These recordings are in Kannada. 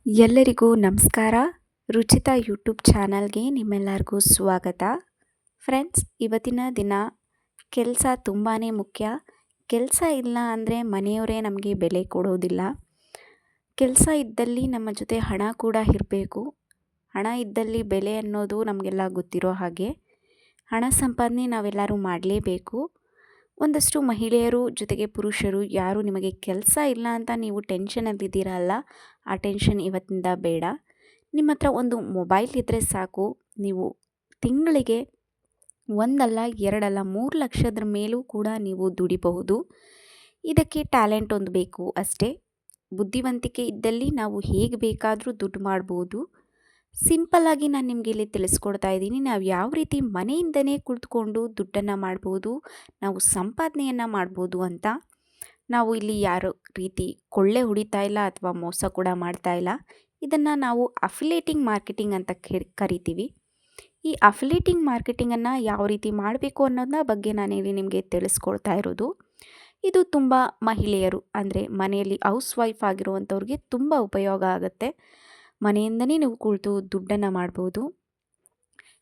ಎಲ್ಲರಿಗೂ ನಮಸ್ಕಾರ. ರುಚಿತಾ ಯೂಟ್ಯೂಬ್ ಚಾನಲ್ಗೆ ನಿಮ್ಮೆಲ್ಲರಿಗೂ ಸ್ವಾಗತ. ಫ್ರೆಂಡ್ಸ್, ಇವತ್ತಿನ ದಿನ ಕೆಲಸ ತುಂಬಾ ಮುಖ್ಯ. ಕೆಲಸ ಇಲ್ಲ ಅಂದರೆ ಮನೆಯವರೇ ನಮಗೆ ಬೆಲೆ ಕೊಡೋದಿಲ್ಲ. ಕೆಲಸ ಇದ್ದಲ್ಲಿ ನಮ್ಮ ಜೊತೆ ಹಣ ಕೂಡ ಇರಬೇಕು. ಹಣ ಇದ್ದಲ್ಲಿ ಬೆಲೆ ಅನ್ನೋದು ನಮಗೆಲ್ಲ ಗೊತ್ತಿರೋ ಹಾಗೆ ಹಣ ಸಂಪಾದನೆ ನಾವೆಲ್ಲರೂ ಮಾಡಲೇಬೇಕು. ಒಂದಷ್ಟು ಮಹಿಳೆಯರು ಜೊತೆಗೆ ಪುರುಷರು ಯಾರು ನಿಮಗೆ ಕೆಲಸ ಇಲ್ಲ ಅಂತ ನೀವು ಟೆನ್ಷನಲ್ಲಿದ್ದೀರಲ್ಲ, ಆ ಟೆನ್ಷನ್ ಇವತ್ತಿಂದ ಬೇಡ. ನಿಮ್ಮ ಹತ್ರ ಒಂದು ಮೊಬೈಲ್ ಇದ್ದರೆ ಸಾಕು, ನೀವು ತಿಂಗಳಿಗೆ 1 ಅಲ್ಲ 2 ಅಲ್ಲ 3 ಲಕ್ಷದ ಮೇಲೂ ಕೂಡ ನೀವು ದುಡಿಬಹುದು. ಇದಕ್ಕೆ ಟ್ಯಾಲೆಂಟ್ ಒಂದು ಬೇಕು ಅಷ್ಟೇ. ಬುದ್ಧಿವಂತಿಕೆ ಇದ್ದಲ್ಲಿ ನಾವು ಹೇಗೆ ಬೇಕಾದರೂ ದುಡ್ಡು ಮಾಡ್ಬೋದು. ಸಿಂಪಲ್ಲಾಗಿ ನಾನು ನಿಮಗೆ ಇಲ್ಲಿ ತಿಳಿಸ್ಕೊಡ್ತಾ ಇದ್ದೀನಿ, ನಾವು ಯಾವ ರೀತಿ ಮನೆಯಿಂದನೇ ಕುಳಿತುಕೊಂಡು ದುಡ್ಡನ್ನು ಮಾಡ್ಬೋದು, ನಾವು ಸಂಪಾದನೆಯನ್ನು ಮಾಡ್ಬೋದು ಅಂತ. ನಾವು ಇಲ್ಲಿ ಯಾರೋ ರೀತಿ ಕೊಳ್ಳೆ ಹೊಡಿತಾ ಇಲ್ಲ ಅಥವಾ ಮೋಸ ಕೂಡ ಮಾಡ್ತಾ ಇಲ್ಲ. ಇದನ್ನು ನಾವು ಅಫಿಲೇಟಿಂಗ್ ಮಾರ್ಕೆಟಿಂಗ್ ಅಂತ ಕರಿತೀವಿ. ಈ ಅಫಿಲೇಟಿಂಗ್ ಮಾರ್ಕೆಟಿಂಗನ್ನು ಯಾವ ರೀತಿ ಮಾಡಬೇಕು ಅನ್ನೋದನ್ನ ಬಗ್ಗೆ ನಾನಿಲ್ಲಿ ನಿಮಗೆ ತಿಳಿಸ್ಕೊಡ್ತಾ ಇರೋದು. ಇದು ತುಂಬ ಮಹಿಳೆಯರು ಅಂದರೆ ಮನೆಯಲ್ಲಿ ಹೌಸ್ ವೈಫ್ ಆಗಿರುವಂಥವ್ರಿಗೆ ತುಂಬ ಉಪಯೋಗ ಆಗುತ್ತೆ. ಮನೆಯಿಂದನೇ ನೀವು ಕುಳಿತು ದುಡ್ಡನ್ನು ಮಾಡ್ಬೋದು.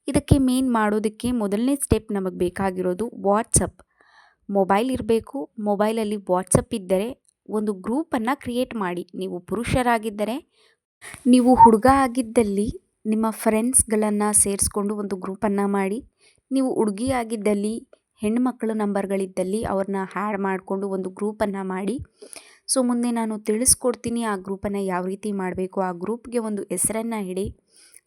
ಇದಕ್ಕೆ ಮೇನ್ ಮಾಡೋದಕ್ಕೆ ಮೊದಲನೇ ಸ್ಟೆಪ್ ನಮಗೆ ಬೇಕಾಗಿರೋದು ವಾಟ್ಸಪ್. ಮೊಬೈಲ್ ಇರಬೇಕು. ಮೊಬೈಲಲ್ಲಿ ವಾಟ್ಸಪ್ ಇದ್ದರೆ ಒಂದು ಗ್ರೂಪನ್ನು ಕ್ರಿಯೇಟ್ ಮಾಡಿ. ನೀವು ಪುರುಷರಾಗಿದ್ದರೆ, ನೀವು ಹುಡುಗ ಆಗಿದ್ದಲ್ಲಿ ನಿಮ್ಮ ಫ್ರೆಂಡ್ಸ್ಗಳನ್ನು ಸೇರಿಸ್ಕೊಂಡು ಒಂದು ಗ್ರೂಪನ್ನು ಮಾಡಿ. ನೀವು ಹುಡುಗಿ ಆಗಿದ್ದಲ್ಲಿ ಹೆಣ್ಣುಮಕ್ಕಳ ನಂಬರ್ಗಳಿದ್ದಲ್ಲಿ ಅವ್ರನ್ನ ಹ್ಯಾಡ್ ಮಾಡಿಕೊಂಡು ಒಂದು ಗ್ರೂಪನ್ನು ಮಾಡಿ. ಸೊ ಮುಂದೆ ನಾನು ತಿಳಿಸ್ಕೊಡ್ತೀನಿ ಆ ಗ್ರೂಪನ್ನು ಯಾವ ರೀತಿ ಮಾಡಬೇಕು. ಆ ಗ್ರೂಪ್ಗೆ ಒಂದು ಹೆಸರನ್ನು ಇಡಿ.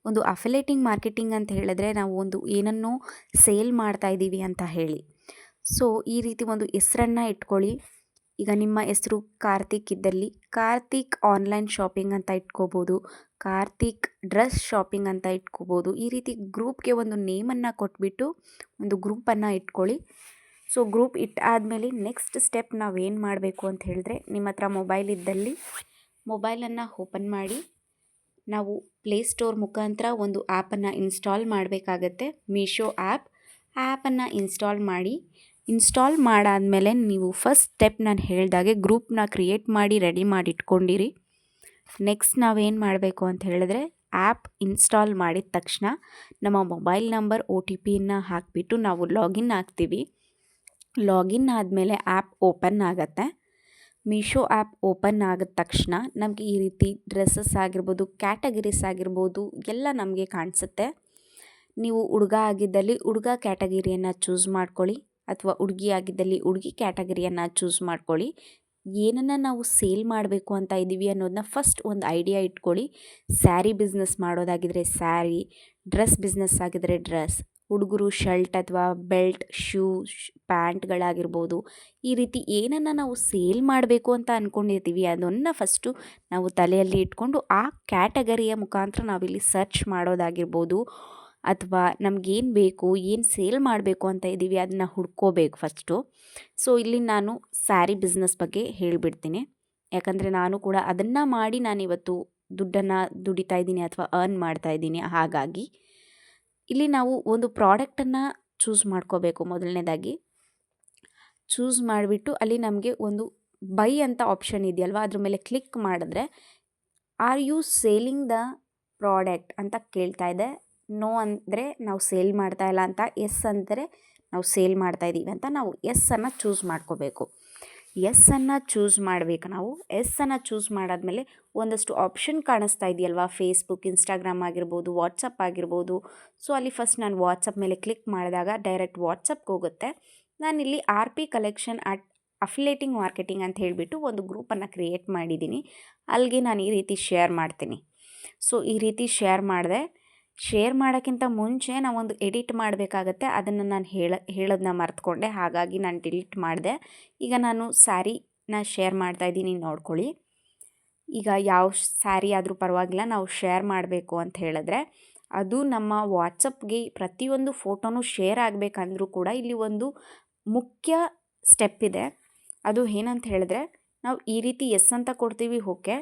ಒಂದು ಅಫಿಲೇಟಿಂಗ್ ಮಾರ್ಕೆಟಿಂಗ್ ಅಂತ ಹೇಳಿದ್ರೆ ನಾವು ಒಂದು ಏನನ್ನೋ ಸೇಲ್ ಮಾಡ್ತಾ ಇದ್ದೀವಿ ಅಂತ ಹೇಳಿ. ಸೊ ಈ ರೀತಿ ಒಂದು ಹೆಸರನ್ನು ಇಟ್ಕೊಳ್ಳಿ. ಈಗ ನಿಮ್ಮ ಹೆಸರು ಕಾರ್ತಿಕ್ ಇದ್ದಲ್ಲಿ ಕಾರ್ತಿಕ್ ಆನ್ಲೈನ್ ಶಾಪಿಂಗ್ ಅಂತ ಇಟ್ಕೋಬೋದು, ಕಾರ್ತಿಕ್ ಡ್ರೆಸ್ ಶಾಪಿಂಗ್ ಅಂತ ಇಟ್ಕೋಬೋದು. ಈ ರೀತಿ ಗ್ರೂಪ್ಗೆ ಒಂದು ನೇಮನ್ನು ಕೊಟ್ಬಿಟ್ಟು ಒಂದು ಗ್ರೂಪನ್ನು ಇಟ್ಕೊಳ್ಳಿ. ಸೊ ಗ್ರೂಪ್ ಇಟ್ಟಾದಮೇಲೆ ನೆಕ್ಸ್ಟ್ ಸ್ಟೆಪ್ ನಾವೇನು ಮಾಡಬೇಕು ಅಂತ ಹೇಳಿದ್ರೆ, ನಿಮ್ಮ ಹತ್ರ ಮೊಬೈಲ್ ಇದ್ದಲ್ಲಿ ಮೊಬೈಲನ್ನು ಓಪನ್ ಮಾಡಿ ನಾವು ಪ್ಲೇಸ್ಟೋರ್ ಮುಖಾಂತರ ಒಂದು ಆ್ಯಪನ್ನು ಇನ್ಸ್ಟಾಲ್ ಮಾಡಬೇಕಾಗತ್ತೆ. ಮೀಶೋ ಆ್ಯಪನ್ನು ಇನ್ಸ್ಟಾಲ್ ಮಾಡಿ. ಇನ್ಸ್ಟಾಲ್ ಮಾಡಾದಮೇಲೆ ನೀವು ಫಸ್ಟ್ ಸ್ಟೆಪ್ ನಾನು ಹೇಳಿದಾಗೆ ಗ್ರೂಪ್ನ ಕ್ರಿಯೇಟ್ ಮಾಡಿ ರೆಡಿ ಮಾಡಿ ಇಟ್ಕೊಂಡಿರಿ. ನೆಕ್ಸ್ಟ್ ನಾವೇನು ಮಾಡಬೇಕು ಅಂತ ಹೇಳಿದ್ರೆ, ಆ್ಯಪ್ ಇನ್ಸ್ಟಾಲ್ ಮಾಡಿದ ತಕ್ಷಣ ನಮ್ಮ ಮೊಬೈಲ್ ನಂಬರ್ OTPಯನ್ನು ಹಾಕಿಬಿಟ್ಟು ನಾವು ಲಾಗಿನ್ ಆಗ್ತೀವಿ. ಲಾಗಿನ್ ಆದಮೇಲೆ ಆ್ಯಪ್ ಓಪನ್ ಆಗುತ್ತೆ. ಮೀಶೋ ಆ್ಯಪ್ ಓಪನ್ ಆಗಿದ ತಕ್ಷಣ ನಮಗೆ ಈ ರೀತಿ ಡ್ರೆಸ್ಸಸ್ ಆಗಿರ್ಬೋದು, ಕ್ಯಾಟಗರೀಸ್ ಆಗಿರ್ಬೋದು ಎಲ್ಲ ನಮಗೆ ಕಾಣಿಸುತ್ತೆ. ನೀವು ಹುಡುಗ ಆಗಿದ್ದಲ್ಲಿ ಹುಡುಗ ಕ್ಯಾಟಗರಿಯನ್ನು ಚೂಸ್ ಮಾಡ್ಕೊಳ್ಳಿ, ಅಥವಾ ಹುಡುಗಿ ಆಗಿದ್ದಲ್ಲಿ ಹುಡುಗಿ ಕ್ಯಾಟಗರಿಯನ್ನು ಚೂಸ್ ಮಾಡ್ಕೊಳ್ಳಿ. ಏನನ್ನು ನಾವು ಸೇಲ್ ಮಾಡಬೇಕು ಅಂತ ಇದ್ದೀವಿ ಅನ್ನೋದನ್ನ ಫಸ್ಟ್ ಒಂದು ಐಡಿಯಾ ಇಟ್ಕೊಳ್ಳಿ. ಸ್ಯಾರಿ ಬಿಸ್ನೆಸ್ ಮಾಡೋದಾಗಿದ್ದರೆ ಸ್ಯಾರಿ, ಡ್ರೆಸ್ ಬಿಸ್ನೆಸ್ ಆಗಿದ್ದರೆ ಡ್ರೆಸ್, ಹುಡುಗರು ಶರ್ಟ್ ಅಥವಾ ಬೆಲ್ಟ್, ಶೂ, ಪ್ಯಾಂಟ್ಗಳಾಗಿರ್ಬೋದು. ಈ ರೀತಿ ಏನನ್ನು ನಾವು ಸೇಲ್ ಮಾಡಬೇಕು ಅಂತ ಅಂದ್ಕೊಂಡಿರ್ತೀವಿ ಅದನ್ನು ಫಸ್ಟು ನಾವು ತಲೆಯಲ್ಲಿ ಇಟ್ಕೊಂಡು ಆ ಕ್ಯಾಟಗರಿಯ ಮುಖಾಂತರ ನಾವಿಲ್ಲಿ ಸರ್ಚ್ ಮಾಡೋದಾಗಿರ್ಬೋದು, ಅಥವಾ ನಮಗೇನು ಬೇಕು, ಏನು ಸೇಲ್ ಮಾಡಬೇಕು ಅಂತ ಇದ್ದೀವಿ ಅದನ್ನು ಹುಡ್ಕೋಬೇಕು ಫಸ್ಟು. ಸೊ ಇಲ್ಲಿ ನಾನು ಸ್ಯಾರಿ ಬಿಸ್ನೆಸ್ ಬಗ್ಗೆ ಹೇಳಿಬಿಡ್ತೀನಿ. ಯಾಕಂದರೆ ನಾನು ಕೂಡ ಅದನ್ನು ಮಾಡಿ ನಾನಿವತ್ತು ದುಡ್ಡನ್ನು ದುಡಿತಾ ಇದ್ದೀನಿ ಅಥವಾ ಅರ್ನ್ ಮಾಡ್ತಾ ಇದ್ದೀನಿ. ಹಾಗಾಗಿ ಇಲ್ಲಿ ನಾವು ಒಂದು ಪ್ರಾಡಕ್ಟನ್ನು ಚೂಸ್ ಮಾಡ್ಕೋಬೇಕು. ಮೊದಲನೇದಾಗಿ ಚೂಸ್ ಮಾಡಿಬಿಟ್ಟು ಅಲ್ಲಿ ನಮಗೆ ಒಂದು ಬೈ ಅಂತ ಆಪ್ಷನ್ ಇದೆಯಲ್ವ, ಅದ್ರ ಮೇಲೆ ಕ್ಲಿಕ್ ಮಾಡಿದ್ರೆ are you selling the product ಅಂತ ಕೇಳ್ತಾ ಇದೆ. ನೋ ಅಂದರೆ ನಾವು ಸೇಲ್ ಮಾಡ್ತಾ ಇಲ್ಲ ಅಂತ, ಎಸ್ ಅಂದರೆ ನಾವು ಸೇಲ್ ಮಾಡ್ತಾ ಇದ್ದೀವಿ ಅಂತ ನಾವು ಎಸ್ಸನ್ನು ಚೂಸ್ ಮಾಡ್ಕೋಬೇಕು. ಎಸ್ಸನ್ನು ಚೂಸ್ ಮಾಡಬೇಕು. ನಾವು ಎಸ್ಸನ್ನು ಚೂಸ್ ಮಾಡಾದಮೇಲೆ ಒಂದಷ್ಟು ಆಪ್ಷನ್ ಕಾಣಿಸ್ತಾ ಇದೆಯಲ್ವ, ಫೇಸ್ಬುಕ್, ಇನ್ಸ್ಟಾಗ್ರಾಮ್ ಆಗಿರ್ಬೋದು, ವಾಟ್ಸಪ್ ಆಗಿರ್ಬೋದು. ಸೊ ಅಲ್ಲಿ ಫಸ್ಟ್ ನಾನು ವಾಟ್ಸಪ್ ಮೇಲೆ ಕ್ಲಿಕ್ ಮಾಡಿದಾಗ ಡೈರೆಕ್ಟ್ ವಾಟ್ಸಪ್ಗೆ ಹೋಗುತ್ತೆ. ನಾನಿಲ್ಲಿ RP ಕಲೆಕ್ಷನ್ ಅಫಿಲೇಟಿಂಗ್ ಮಾರ್ಕೆಟಿಂಗ್ ಅಂತ ಹೇಳಿಬಿಟ್ಟು ಒಂದು ಗ್ರೂಪನ್ನು ಕ್ರಿಯೇಟ್ ಮಾಡಿದ್ದೀನಿ. ಅಲ್ಲಿಗೆ ನಾನು ಈ ರೀತಿ ಶೇರ್ ಮಾಡ್ತೀನಿ. ಸೊ ಈ ರೀತಿ ಶೇರ್ ಮಾಡೋಕ್ಕಿಂತ ಮುಂಚೆ ನಾವೊಂದು ಎಡಿಟ್ ಮಾಡಬೇಕಾಗತ್ತೆ. ಅದನ್ನು ನಾನು ಹೇಳೋದನ್ನ ಮರೆತುಕೊಂಡೆ, ಹಾಗಾಗಿ ನಾನು ಡಿಲೀಟ್ ಮಾಡಿದೆ. ಈಗ ನಾನು ಸ್ಯಾರಿನ ಶೇರ್ ಮಾಡ್ತಾಯಿದ್ದೀನಿ, ನೋಡ್ಕೊಳ್ಳಿ. ಈಗ ಯಾವ ಸ್ಯಾರಿ ಆದರೂ ಪರವಾಗಿಲ್ಲ, ನಾವು ಶೇರ್ ಮಾಡಬೇಕು ಅಂತ ಹೇಳಿದ್ರೆ ಅದು ನಮ್ಮ ವಾಟ್ಸಪ್ಗೆ ಪ್ರತಿಯೊಂದು ಫೋಟೋನು ಶೇರ್ ಆಗಬೇಕಂದ್ರೂ ಕೂಡ ಇಲ್ಲಿ ಒಂದು ಮುಖ್ಯ ಸ್ಟೆಪ್ ಇದೆ. ಅದು ಏನಂತ ಹೇಳಿದ್ರೆ, ನಾವು ಈ ರೀತಿ ಎಸ್ ಅಂತ ಕೊಡ್ತೀವಿ, ಓಕೆ.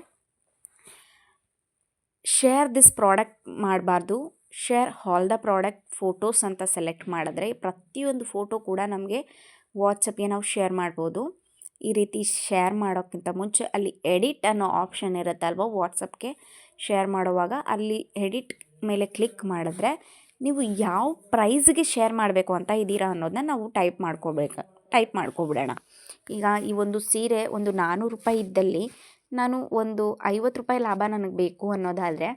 ಶೇರ್ ದಿಸ್ ಪ್ರಾಡಕ್ಟ್ ಮಾಡಬಾರ್ದು. Share all the product photos ಅಂತ ಸೆಲೆಕ್ಟ್ ಮಾಡಿದ್ರೆ ಪ್ರತಿಯೊಂದು ಫೋಟೋ ಕೂಡ ನಮಗೆ ವಾಟ್ಸಪ್ಗೆ ನಾವು ಶೇರ್ ಮಾಡ್ಬೋದು. ಈ ರೀತಿ ಶೇರ್ ಮಾಡೋಕ್ಕಿಂತ ಮುಂಚೆ ಅಲ್ಲಿ ಎಡಿಟ್ ಅನ್ನೋ ಆಪ್ಷನ್ ಇರುತ್ತಲ್ವ ವಾಟ್ಸಪ್ಗೆ ಶೇರ್ ಮಾಡುವಾಗ ಅಲ್ಲಿ ಎಡಿಟ್ ಮೇಲೆ ಕ್ಲಿಕ್ ಮಾಡಿದ್ರೆ ನೀವು ಯಾವ ಪ್ರೈಸ್ಗೆ ಶೇರ್ ಮಾಡಬೇಕು ಅಂತ ಇದ್ದೀರಾ ಅನ್ನೋದನ್ನ ನಾವು ಟೈಪ್ ಮಾಡ್ಕೊಬಿಡೋಣ. ಈಗ ಈ ಒಂದು ಸೀರೆ ಒಂದು 400 ರೂಪಾಯಿ ಇದ್ದಲ್ಲಿ ನಾನು ಒಂದು 50 ರೂಪಾಯಿ ಲಾಭ ನನಗೆ ಬೇಕು ಅನ್ನೋದಾದರೆ,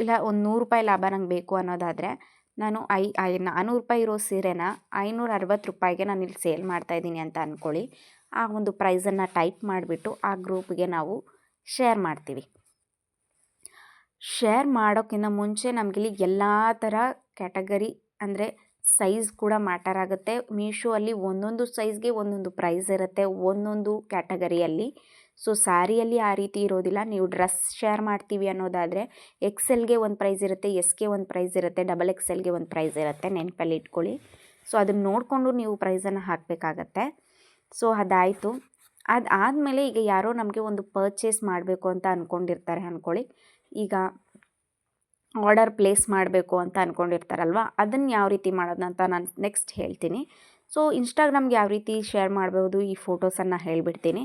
ಇಲ್ಲ ಒಂದು 100 ರೂಪಾಯಿ ಲಾಭ ನಂಗೆ ಬೇಕು ಅನ್ನೋದಾದರೆ, ನಾನು 400 ರೂಪಾಯಿ ಇರೋ ಸೀರೆನ 560 ರೂಪಾಯಿಗೆ ನಾನು ಇಲ್ಲಿ ಸೇಲ್ ಮಾಡ್ತಾಯಿದ್ದೀನಿ ಅಂತ ಅಂದ್ಕೊಳ್ಳಿ. ಆ ಒಂದು ಪ್ರೈಸನ್ನು ಟೈಪ್ ಮಾಡಿಬಿಟ್ಟು ಆ ಗ್ರೂಪ್ಗೆ ನಾವು ಶೇರ್ ಮಾಡ್ತೀವಿ. ಶೇರ್ ಮಾಡೋಕ್ಕಿಂತ ಮುಂಚೆ ನಮಗಿಲ್ಲಿ ಎಲ್ಲ ಥರ ಕ್ಯಾಟಗರಿ ಅಂದರೆ ಸೈಜ್ ಕೂಡ ಮ್ಯಾಟರ್ ಆಗುತ್ತೆ. ಮೀಶೋ ಅಲ್ಲಿ ಒಂದೊಂದು ಸೈಜ್ಗೆ ಒಂದೊಂದು ಪ್ರೈಸ್ ಇರುತ್ತೆ ಒಂದೊಂದು ಕ್ಯಾಟಗರಿಯಲ್ಲಿ. ಸೊ ಸ್ಯಾರಿಯಲ್ಲಿ ಆ ರೀತಿ ಇರೋದಿಲ್ಲ. ನೀವು ಡ್ರೆಸ್ ಶೇರ್ ಮಾಡ್ತೀವಿ ಅನ್ನೋದಾದರೆ ಎಕ್ಸೆಲ್ಗೆ ಒಂದು ಪ್ರೈಸ್ ಇರುತ್ತೆ, ಎಸ್ಗೆ ಒಂದು ಪ್ರೈಸ್ ಇರುತ್ತೆ, XXLಗೆ ಒಂದು ಪ್ರೈಸ್ ಇರುತ್ತೆ, ನೆನಪಲ್ಲಿ ಇಟ್ಕೊಳ್ಳಿ. ಸೊ ಅದನ್ನು ನೋಡಿಕೊಂಡು ನೀವು ಪ್ರೈಸನ್ನು ಹಾಕಬೇಕಾಗತ್ತೆ. ಸೊ ಅದಾಯಿತು. ಅದಾದಮೇಲೆ ಈಗ ಯಾರೋ ನಮಗೆ ಒಂದು ಪರ್ಚೇಸ್ ಮಾಡಬೇಕು ಅಂತ ಅಂದ್ಕೊಂಡಿರ್ತಾರೆ ಅಂದ್ಕೊಳ್ಳಿ. ಈಗ ಆರ್ಡರ್ ಪ್ಲೇಸ್ ಮಾಡಬೇಕು ಅಂತ ಅಂದ್ಕೊಂಡಿರ್ತಾರಲ್ವ, ಅದನ್ನು ಯಾವ ರೀತಿ ಮಾಡೋದಂತ ನಾನು ನೆಕ್ಸ್ಟ್ ಹೇಳ್ತೀನಿ. ಸೊ ಇನ್ಸ್ಟಾಗ್ರಾಮ್ಗೆ ಯಾವ ರೀತಿ ಶೇರ್ ಮಾಡ್ಬೋದು ಈ ಫೋಟೋಸನ್ನು ಹೇಳಿಬಿಡ್ತೀನಿ.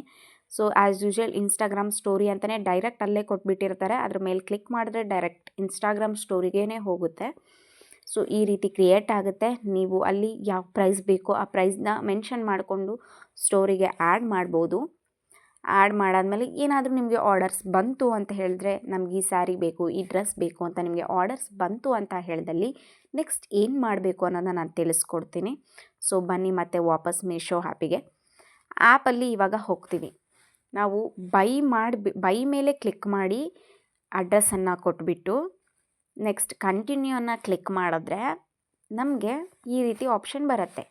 So as usual Instagram story ಅಂತಲೇ ಡೈರೆಕ್ಟ್ ಅಲ್ಲೇ ಕೊಟ್ಬಿಟ್ಟಿರ್ತಾರೆ. ಅದ್ರ ಮೇಲೆ ಕ್ಲಿಕ್ ಮಾಡಿದ್ರೆ ಡೈರೆಕ್ಟ್ ಇನ್ಸ್ಟಾಗ್ರಾಮ್ ಸ್ಟೋರಿಗೇ ಹೋಗುತ್ತೆ. ಸೊ ಈ ರೀತಿ ಕ್ರಿಯೇಟ್ ಆಗುತ್ತೆ. ನೀವು ಅಲ್ಲಿ ಯಾವ ಪ್ರೈಸ್ ಬೇಕೋ ಆ ಪ್ರೈಸ್ನ ಮೆನ್ಷನ್ ಮಾಡಿಕೊಂಡು ಸ್ಟೋರಿಗೆ ಆ್ಯಡ್ ಮಾಡ್ಬೋದು. ಆ್ಯಡ್ ಮಾಡಾದಮೇಲೆ ಏನಾದರೂ ನಿಮಗೆ ಆರ್ಡರ್ಸ್ ಬಂತು ಅಂತ ಹೇಳಿದ್ರೆ, ನಮ್ಗೆ ಈ ಸ್ಯಾರಿ ಬೇಕು, ಈ ಡ್ರೆಸ್ ಬೇಕು ಅಂತ ನಿಮಗೆ ಆರ್ಡರ್ಸ್ ಬಂತು ಅಂತ ಹೇಳಿದಲ್ಲಿ ನೆಕ್ಸ್ಟ್ ಏನು ಮಾಡಬೇಕು ಅನ್ನೋದನ್ನ ನಾನು ತಿಳಿಸ್ಕೊಡ್ತೀನಿ. ಸೊ ಬನ್ನಿ ಮತ್ತೆ ವಾಪಸ್ ಮೀಶೋ ಆ್ಯಪಲ್ಲಿ ಇವಾಗ ಹೋಗ್ತೀವಿ. ನಾವು ಬೈ ಮೇಲೆ ಕ್ಲಿಕ್ ಮಾಡಿ ಅಡ್ರೆಸ್ಸನ್ನು ಕೊಟ್ಬಿಟ್ಟು ನೆಕ್ಸ್ಟ್ ಕಂಟಿನ್ಯೂನ ಕ್ಲಿಕ್ ಮಾಡಿದ್ರೆ ನಮಗೆ ಈ ರೀತಿ ಆಪ್ಷನ್ ಬರುತ್ತೆ.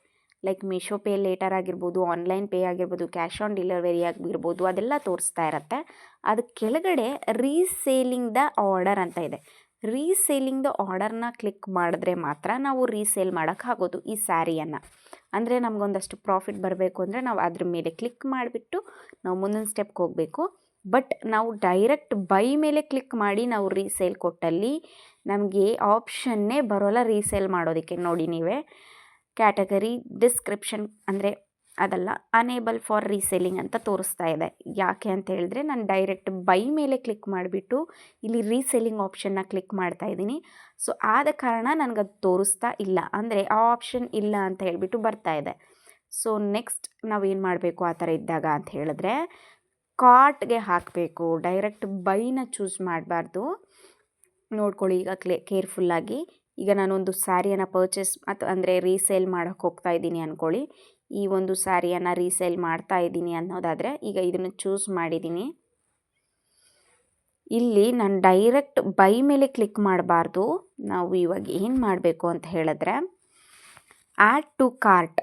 ಲೈಕ್ ಮೀಶೋ ಪೇ ಲೇಟರ್ ಆಗಿರ್ಬೋದು, ಆನ್ಲೈನ್ ಪೇ ಆಗಿರ್ಬೋದು, ಕ್ಯಾಶ್ ಆನ್ ಡೆಲಿವರಿ ಆಗಿರ್ಬೋದು, ಅದೆಲ್ಲ ತೋರಿಸ್ತಾ ಇರುತ್ತೆ. ಅದು ಕೆಳಗಡೆ ರೀಸೇಲಿಂಗ್ ದ ಆರ್ಡರ್ ಅಂತ ಇದೆ. ರೀಸೇಲಿಂಗ್ ದ ಆರ್ಡರ್ನ ಕ್ಲಿಕ್ ಮಾಡಿದ್ರೆ ಮಾತ್ರ ನಾವು ರೀಸೇಲ್ ಮಾಡೋಕ್ಕಾಗೋದು ಈ ಸ್ಯಾರಿಯನ್ನು. ಅಂದರೆ ನಮಗೊಂದಷ್ಟು ಪ್ರಾಫಿಟ್ ಬರಬೇಕು ಅಂದರೆ ನಾವು ಅದ್ರ ಮೇಲೆ ಕ್ಲಿಕ್ ಮಾಡಿಬಿಟ್ಟು ನಾವು ಮುಂದಿನ ಸ್ಟೆಪ್ಗೆ ಹೋಗಬೇಕು. ಬಟ್ ನಾವು ಡೈರೆಕ್ಟ್ ಬೈ ಮೇಲೆ ಕ್ಲಿಕ್ ಮಾಡಿ ನಾವು ರೀಸೇಲ್ ಕೊಟ್ಟಲ್ಲಿ ನಮಗೆ ಆಪ್ಷನ್ನೇ ಬರೋಲ್ಲ ರೀಸೇಲ್ ಮಾಡೋದಕ್ಕೆ. ನೋಡಿ ನೀವೇ ಕ್ಯಾಟಗರಿ ಡಿಸ್ಕ್ರಿಪ್ಷನ್ ಅಂದರೆ ಅದಲ್ಲ, ಅನೇಬಲ್ ಫಾರ್ ರೀಸೇಲಿಂಗ್ ಅಂತ ತೋರಿಸ್ತಾ ಇದೆ. ಯಾಕೆ ಅಂತ ಹೇಳಿದ್ರೆ ನಾನು ಡೈರೆಕ್ಟ್ ಬೈ ಮೇಲೆ ಕ್ಲಿಕ್ ಮಾಡಿಬಿಟ್ಟು ಇಲ್ಲಿ ರೀಸೇಲಿಂಗ್ ಆಪ್ಷನ್ನ ಕ್ಲಿಕ್ ಮಾಡ್ತಾ ಇದ್ದೀನಿ. ಸೊ ಆದ ಕಾರಣ ನನಗದು ತೋರಿಸ್ತಾ ಇಲ್ಲ, ಅಂದರೆ ಆ ಆಪ್ಷನ್ ಇಲ್ಲ ಅಂತ ಹೇಳಿಬಿಟ್ಟು ಬರ್ತಾ ಇದೆ. ಸೊ ನೆಕ್ಸ್ಟ್ ನಾವೇನು ಮಾಡಬೇಕು ಆ ಥರ ಇದ್ದಾಗ ಅಂತ ಹೇಳಿದ್ರೆ ಕಾರ್ಟ್ಗೆ ಹಾಕಬೇಕು. ಡೈರೆಕ್ಟ್ ಬೈನ ಚೂಸ್ ಮಾಡಬಾರ್ದು. ನೋಡ್ಕೊಳ್ಳಿ ಈಗ ಕೇರ್ಫುಲ್ಲಾಗಿ. ಈಗ ನಾನೊಂದು ಸ್ಯಾರಿಯನ್ನು ಪರ್ಚೇಸ್ ಅಂದರೆ ರೀಸೇಲ್ ಮಾಡೋಕ್ಕೆ ಹೋಗ್ತಾ ಇದ್ದೀನಿ ಅಂದ್ಕೊಳ್ಳಿ. ಈ ಒಂದು ಸ್ಯಾರಿಯನ್ನು ರೀಸೇಲ್ ಮಾಡ್ತಾ ಇದ್ದೀನಿ ಅನ್ನೋದಾದರೆ ಈಗ ಇದನ್ನು ಚೂಸ್ ಮಾಡಿದ್ದೀನಿ. ಇಲ್ಲಿ ನಾನು ಡೈರೆಕ್ಟ್ ಬೈ ಮೇಲೆ ಕ್ಲಿಕ್ ಮಾಡಬಾರ್ದು. ನಾವು ಇವಾಗ ಏನು ಮಾಡಬೇಕು ಅಂತ ಹೇಳಿದ್ರೆ ಆ್ಯಡ್ ಟು ಕಾರ್ಟ್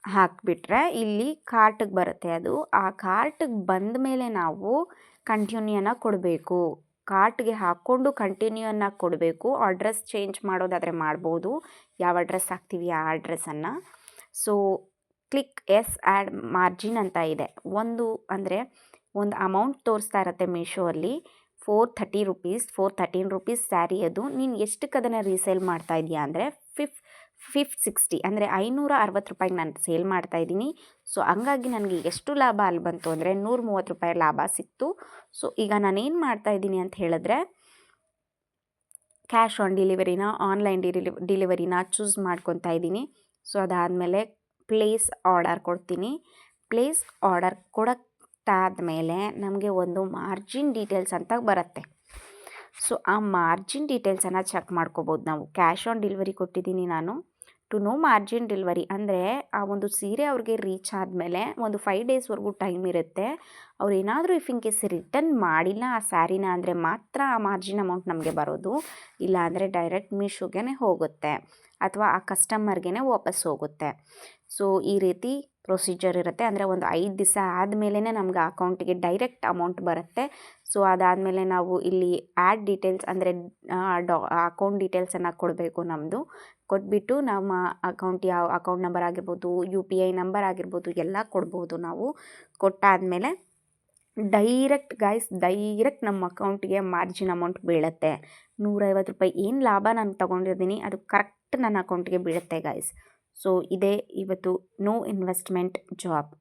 ಹಾಕಿಬಿಟ್ರೆ ಇಲ್ಲಿ ಕಾರ್ಟಿಗೆ ಬರುತ್ತೆ. ಅದು ಆ ಕಾರ್ಟಿಗೆ ಬಂದ ಮೇಲೆ ನಾವು ಕಂಟಿನ್ಯೂನ ಕೊಡಬೇಕು. ಕಾರ್ಟ್ಗೆ ಹಾಕ್ಕೊಂಡು ಕಂಟಿನ್ಯೂನ ಕೊಡಬೇಕು. ಅಡ್ರೆಸ್ ಚೇಂಜ್ ಮಾಡೋದಾದರೆ ಮಾಡ್ಬೋದು, ಯಾವ ಅಡ್ರೆಸ್ ಹಾಕ್ತೀವಿ ಆ ಅಡ್ರೆಸ್ಸನ್ನು. So click as add margin ಅಂತ ಇದೆ. ಒಂದು ಅಮೌಂಟ್ ತೋರಿಸ್ತಾ ಇರುತ್ತೆ ಮೀಶೋ ಅಲ್ಲಿ, 430 ರೂಪೀಸ್, 413 ರೂಪೀಸ್ ಸ್ಯಾರಿ. ಅದು ನೀನು ಎಷ್ಟಕ್ಕೆ ಅದನ್ನು ರೀಸೇಲ್ ಮಾಡ್ತಾ ಇದೆಯಾ ಅಂದರೆ 560 ಅಂದರೆ 560 ರೂಪಾಯಿಗೆ ನಾನು ಸೇಲ್ ಮಾಡ್ತಾಯಿದ್ದೀನಿ. ಸೊ ಹಂಗಾಗಿ ನನಗೆ ಎಷ್ಟು ಲಾಭ ಅಲ್ಲಿ ಬಂತು ಅಂದರೆ 130 ರೂಪಾಯಿ ಲಾಭ ಸಿಕ್ತು. ಸೊ ಈಗ ನಾನೇನು ಮಾಡ್ತಾಯಿದ್ದೀನಿ ಅಂತ ಹೇಳಿದ್ರೆ ಕ್ಯಾಶ್ ಆನ್ ಡೆಲಿವರಿನ ಆನ್ಲೈನ್ ಡೆಲಿವರಿನ ಚೂಸ್ ಮಾಡ್ಕೊತಾ ಇದ್ದೀನಿ. ಸೊ ಅದಾದಮೇಲೆ ಪ್ಲೇಸ್ ಆರ್ಡರ್ ಕೊಡ್ತೀನಿ. ಪ್ಲೇಸ್ ಆರ್ಡರ್ ಕೊಡೋಕ್ಕಾದ್ಮೇಲೆ ನಮಗೆ ಒಂದು ಮಾರ್ಜಿನ್ ಡೀಟೇಲ್ಸ್ ಅಂತ ಬರುತ್ತೆ. ಸೊ ಆ ಮಾರ್ಜಿನ್ ಡೀಟೇಲ್ಸನ್ನು ಚೆಕ್ ಮಾಡ್ಕೋಬೋದು ನಾವು. ಕ್ಯಾಶ್ ಆನ್ ಡೆಲಿವರಿ ಕೊಟ್ಟಿದ್ದೀನಿ ನಾನು. ಟು ನೋ ಮಾರ್ಜಿನ್ ಡೆಲಿವರಿ ಅಂದರೆ ಆ ಒಂದು ಸೀರೆ ಅವ್ರಿಗೆ ರೀಚ್ ಆದಮೇಲೆ ಒಂದು 5 ಡೇಸ್ವರೆಗೂ ಟೈಮ್ ಇರುತ್ತೆ. ಅವ್ರು ಏನಾದರೂ ಇಫ್ ಇನ್ ಕೇಸ್ ರಿಟರ್ನ್ ಮಾಡಿಲ್ಲ ಆ ಸ್ಯಾರಿನ ಅಂದರೆ ಮಾತ್ರ ಆ ಮಾರ್ಜಿನ್ ಅಮೌಂಟ್ ನಮಗೆ ಬರೋದು. ಇಲ್ಲ ಅಂದರೆ ಡೈರೆಕ್ಟ್ ಮೀಶೋಗೆ ಹೋಗುತ್ತೆ ಅಥವಾ ಆ ಕಸ್ಟಮರ್ಗೆ ವಾಪಸ್ ಹೋಗುತ್ತೆ. ಸೊ ಈ ರೀತಿ ಪ್ರೊಸೀಜರ್ ಇರುತ್ತೆ. ಅಂದರೆ ಒಂದು 5 ದಿವಸ ಆದಮೇಲೆ ನಮ್ಗೆ ಅಕೌಂಟಿಗೆ ಡೈರೆಕ್ಟ್ ಅಮೌಂಟ್ ಬರುತ್ತೆ. ಸೊ ಅದಾದಮೇಲೆ ನಾವು ಇಲ್ಲಿ ಆ್ಯಡ್ ಡೀಟೇಲ್ಸ್ ಅಂದರೆ ಅಕೌಂಟ್ ಡೀಟೇಲ್ಸನ್ನು ಕೊಡಬೇಕು ನಮ್ಮದು. ಕೊಟ್ಬಿಟ್ಟು ನಮ್ಮ ಯಾವ ಅಕೌಂಟ್ ನಂಬರ್ ಆಗಿರ್ಬೋದು, UPI ನಂಬರ್ ಆಗಿರ್ಬೋದು ಎಲ್ಲ ಕೊಡ್ಬೋದು ನಾವು. ಕೊಟ್ಟಾದಮೇಲೆ ಡೈರೆಕ್ಟ್ ನಮ್ಮ ಅಕೌಂಟಿಗೆ ಮಾರ್ಜಿನ್ ಅಮೌಂಟ್ ಬೀಳುತ್ತೆ. 150 ರೂಪಾಯಿ ಏನು ಲಾಭ ನಾನು ತೊಗೊಂಡಿರ್ತೀನಿ ಅದು ಕರೆಕ್ಟ್ ನನ್ನ ಅಕೌಂಟಿಗೆ ಬೀಳುತ್ತೆ ಗೈಸ್. ಸೊ ಇದೇ ಇವತ್ತು ನೋ ಇನ್ವೆಸ್ಟ್ಮೆಂಟ್ ಜಾಬ್.